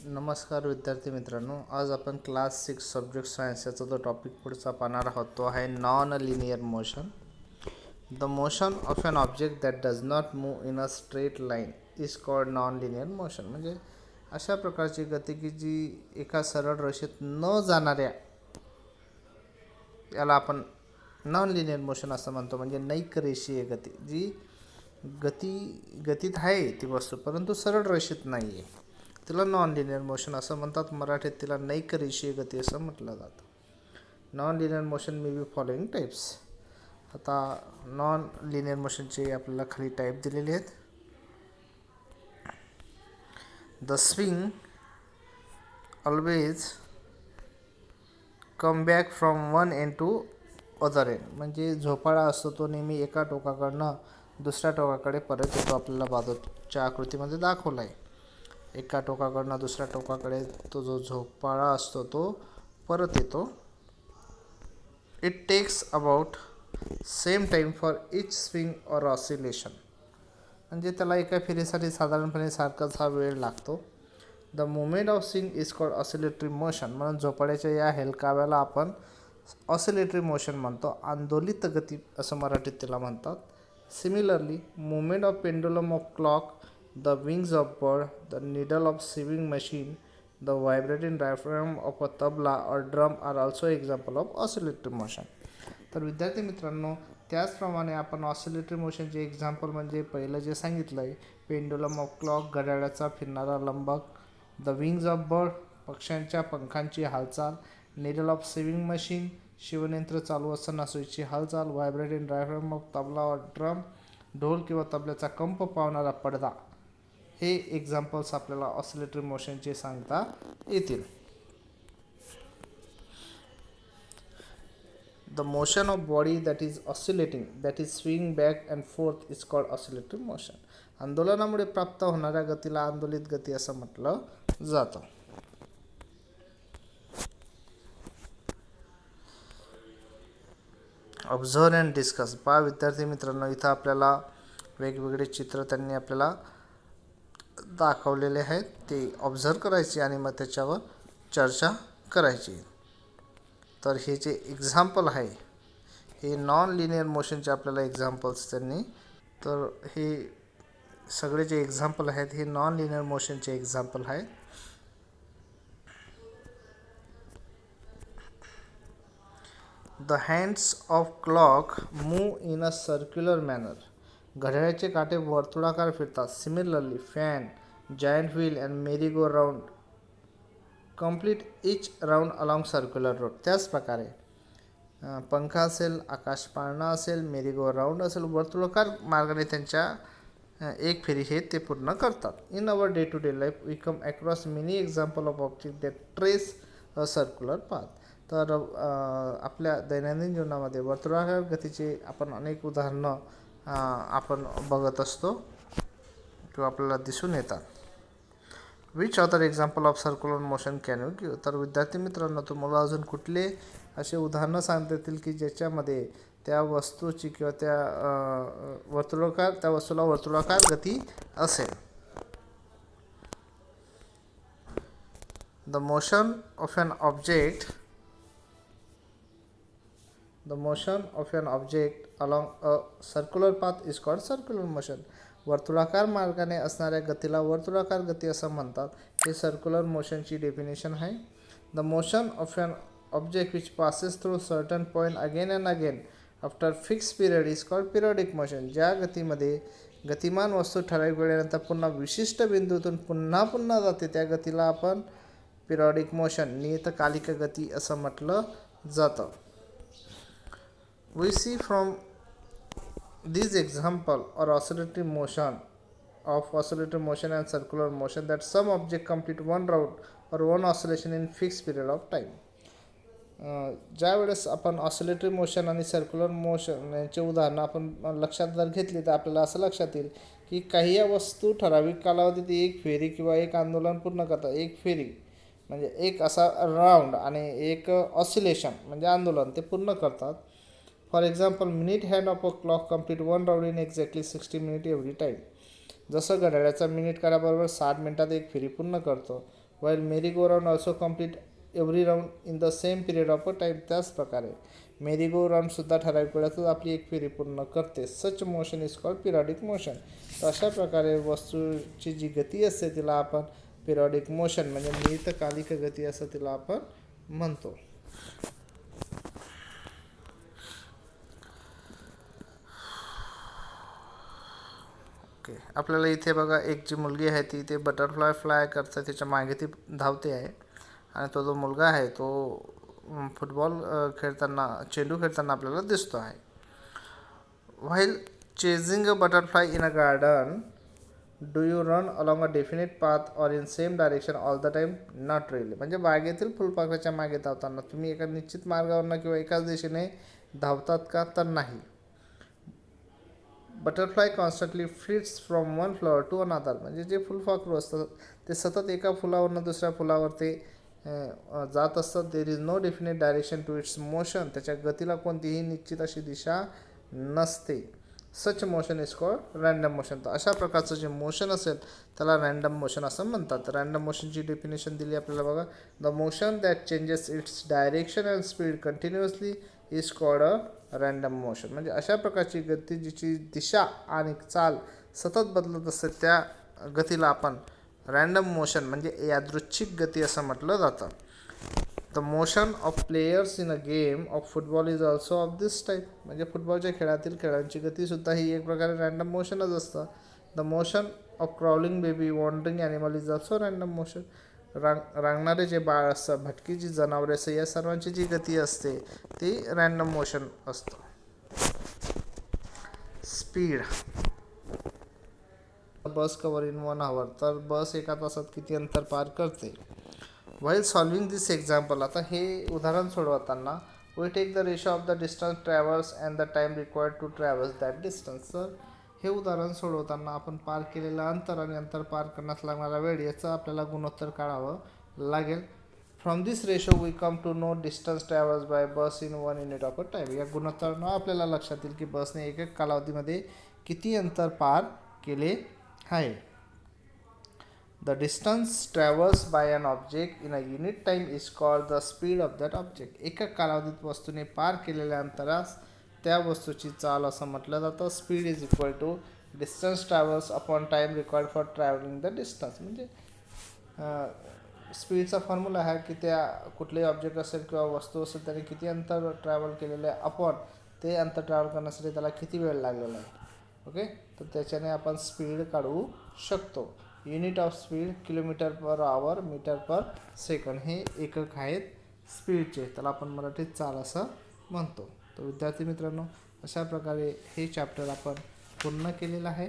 नमस्कार विद्यार्थी मित्रांनो, आज आपण क्लास 6 सब्जेक्ट सायन्स याचा जो टॉपिक पुढचा पाहणार आहोत तो आहे non linear motion. The motion of an object that does not move in a straight line is called non linear motion. म्हणजे अशा प्रकारची गती की जी एका सरळ रेषेत न जाणाऱ्या याला आपण नॉन लिनियर मोशन असं म्हणतो. म्हणजे नैक रेषीय गती, जी गतीत आहे ती वस्तू परंतु सरळ रेषेत नाही आहे, तिला नॉन लिनियर मोशन असं म्हणतात. मराठीत तिला नैक रेषीय गती असं म्हटलं जातं. Non linear motion may be following types. आता नॉन लिनियर मोशनचे आपल्याला खाली टाईप दिलेले आहेत. The swing always come back from one end to other end. म्हणजे झोपाळा असतो तो नेहमी एका टोकाकडनं दुसऱ्या टोकाकडे परत येतो. आपल्याला बाजूच्या आकृतीमध्ये दाखवला आहे. एका टोकाकडनं दुसऱ्या टोकाकडे तो जो झोपाळा असतो तो परत येतो. It takes about same time for each swing or oscillation. म्हणजे त्याला एका फेरीसाठी साधारणपणे सारखाच हा वेळ लागतो. The movement of swing is called oscillatory motion. म्हणून झोपाळ्याच्या या हेलकाव्याला आपण ऑसिलेटरी मोशन म्हणतो. आंदोलित गती असं मराठीत त्याला म्हणतात. Similarly movement of pendulum of clock, the wings of bird, the needle of sewing machine, the vibrating diaphragm of a tabla or drum are also example of oscillatory motion. तर विद्यार्थी मित्रांनो, त्याचप्रमाणे आपण ऑसिलेटरी मोशनचे एक्झाम्पल म्हणजे पहिलं जे सांगितलं आहे, पेंडुलम ऑफ क्लॉक घड्याळाचा फिरणारा लंबक, द विंग्स ऑफ बर्ड पक्ष्यांच्या पंखांची हालचाल, निडल ऑफ सेविंग मशीन शिवयंत्र चालू असताना सुईची हालचाल, व्हायब्रेटिंग डायफ्राम ऑफ तबला और ड्रम ढोल किंवा तबल्याचा कंप पावणारा पडदा, हे एक्झाम्पल्स आपल्याला ऑसिलेटरी मोशनचे सांगता येतील. The motion of body that is oscillating that is swing back and fourth is called oscillatory motion. आंदोलनामुळे प्राप्त होणाऱ्या गतीला आंदोलित गती असं म्हटलं जातं. Observe and discuss. पहा विद्यार्थी मित्रांनो, इथं आपल्याला वेगवेगळे चित्र त्यांनी आपल्याला दाखवलेले आहेत, ते ऑब्झर्व करायचे आणि मग त्याच्यावर चर्चा करायची. तर हे जे एक्झाम्पल आहे हे नॉन लिनियर मोशनचे आपल्याला एक्झाम्पल्स त्यांनी, तर हे सगळे जे एक्झाम्पल आहेत हे नॉन लिनियर मोशनचे एक्झाम्पल आहेत. The hands of clock move in a circular manner. घड्याळाचे काटे वर्तुळाकार फिरतात. Similarly fan, giant wheel and merry go round complete each round along circular road. त्याचप्रकारे पंखा असेल, आकाशपाळणा असेल, मेरी गो राऊंड असेल, वर्तुळाकार मार्गाने त्यांच्या एक फेरी हे ते पूर्ण करतात. In our day to day life we come across many example of object that trace a circular path. तर आपल्या दैनंदिन जीवनामध्ये वर्तुळाकार गतीचे आपण अनेक उदाहरणं आपण बघत असतो किंवा आपल्याला दिसून येतात. Which other example of circular motion can you give. तर विद्यार्थी मित्रांनो, तुम्हाला अजून कुठले असे उदाहरणं सांगता येतील की ज्याच्यामध्ये त्या वस्तूची किंवा त्या वस्तूला वर्तुळाकार गती असेल. The motion of an object along a circular path is called circular motion. वर्तुळाकार मार्गाने असणाऱ्या गतीला वर्तुळाकार गती असं म्हणतात. हे सर्क्युलर मोशनची डेफिनेशन आहे. The motion of an object which passes through certain point again and again after fix period is called periodic motion. ज्या गतीमध्ये गतिमान वस्तू ठराविक वेळेनंतर पुन्हा विशिष्ट बिंदूतून पुन्हा पुन्हा जाते त्या गतीला आपण पिरियडिक मोशन, नियतकालिक गती असं म्हटलं जातं. We see from these example or oscillatory motion and circular motion that some object complete one round or one oscillation in fixed period of time. ज्या वेळेस आपण ऑसिलेटरी मोशन आणि सर्क्युलर मोशन यांचे उदाहरणं आपण लक्षात जर घेतली तर आपल्याला असं लक्षात येईल की काही या वस्तू ठराविक कालावधीत एक फेरी किंवा एक आंदोलन पूर्ण करतात. एक फेरी म्हणजे एक असा राऊंड आणि एक ऑसिलेशन म्हणजे आंदोलन ते पूर्ण करतात. For example, minute hand of a clock complete one round in exactly 60 minute every time. जसं घड्याळाचा मिनिट काळाबरोबर 60 मिनिटात एक फेरी पूर्ण करतो. While merry go round also complete every round in the same period of a time. त्याचप्रकारे merry गो राऊंडसुद्धा ठराविक वेळातच आपली एक फेरी पूर्ण करते. Such motion is called periodic motion. तर अशा प्रकारे वस्तूची जी गती असते तिला आपण पिरियडिक मोशन म्हणजे नियतकालिक गती असं तिला आपण म्हणतो. ओके, आपल्याला इथे बघा एक जी मुलगी आहे ती इथे बटरफ्लाय फ्लाय करते, त्याच्या मागे ती धावते आहे आणि तो जो मुलगा आहे तो फुटबॉल खेळताना चेंडू खेळताना आपल्याला दिसतो आहे. While chasing a butterfly in a garden do you run along a definite path or in same direction all the time? Not really. म्हणजे बागेतील फुलपाखराच्या मागे धावताना तुम्ही एका निश्चित मार्गावरनं किंवा एकाच दिशेने धावतात का? तर नाही. Butterfly constantly flits from one flower to another. म्हणजे जे फुलपाखरू असतात ते सतत एका फुलावरनं दुसऱ्या फुलावर ते जात असतात. There is no definite direction to its motion. त्याच्या गतीला कोणतीही निश्चित अशी दिशा नसते. Such motion is called random motion. तर अशा प्रकारचं जे मोशन असेल त्याला रँडम मोशन असं म्हणतात. रँडम मोशनची डेफिनेशन दिली आपल्याला बघा. The motion that changes its direction and speed continuously is called a random motion. म्हणजे अशा प्रकारची गती जिची दिशा आणि चाल सतत बदलत असते त्या गतीला आपण रँडम मोशन म्हणजे यादृच्छिक गती असं म्हटलं जातं. The motion of players in a game of football is also of this type. म्हणजे फुटबॉलच्या खेळातील खेळांची गतीसुद्धा ही एक प्रकारे रँडम मोशनच असतं. The motion of crawling baby wandering animal is also random motion. रांगणारे जे बाळ असतं, भटकी जी जनावरे असतं, या सर्वांची जी गती असते ती रँडम मोशन असतं. Speed. Bus cover in 1 hour. तर बस एका तासात किती अंतर पार करते? While solving this example. आता हे उदाहरण सोडवताना we take the ratio of the distance travels and the time required to travels that distance. तर हे उदाहरण सोडवताना आपण पार केलेलं अंतर आणि अंतर पार करण्यास लागणारा वेळ याचं आपल्याला गुणोत्तर काढावं लागेल. From this ratio we come to know distance travels by bus in 1 unit of a time. या गुणोत्तरानं आपल्याला लक्षात येईल की बसने एक कालावधीमध्ये किती अंतर पार केले आहे. The distance travels by an object in a unit time is called the speed of that object. एका कालावधीत वस्तूने पार केलेल्या अंतरास त्या वस्तूची चाल असं म्हटलं जातं. Speed is equal to distance travels upon time required for travelling the distance. म्हणजे स्पीडचा फॉर्म्युला आहे की त्या कुठलेही ऑब्जेक्ट असेल किंवा वस्तू असेल त्याने किती अंतर ट्रॅव्हल केलेलं आहे अपॉन ते अंतर ट्रॅव्हल करण्यासाठी त्याला किती वेळ लागलेला आहे. ओके, तर त्याच्याने आपण स्पीड काढू शकतो. Unit of speed kilometre per hour, metre per second हे एकक आहेत स्पीडचे. त्याला आपण मराठीत चाल असं म्हणतो. तर विद्यार्थी मित्रांनो, अशा प्रकारे हे चॅप्टर आपण पूर्ण केलेलं आहे.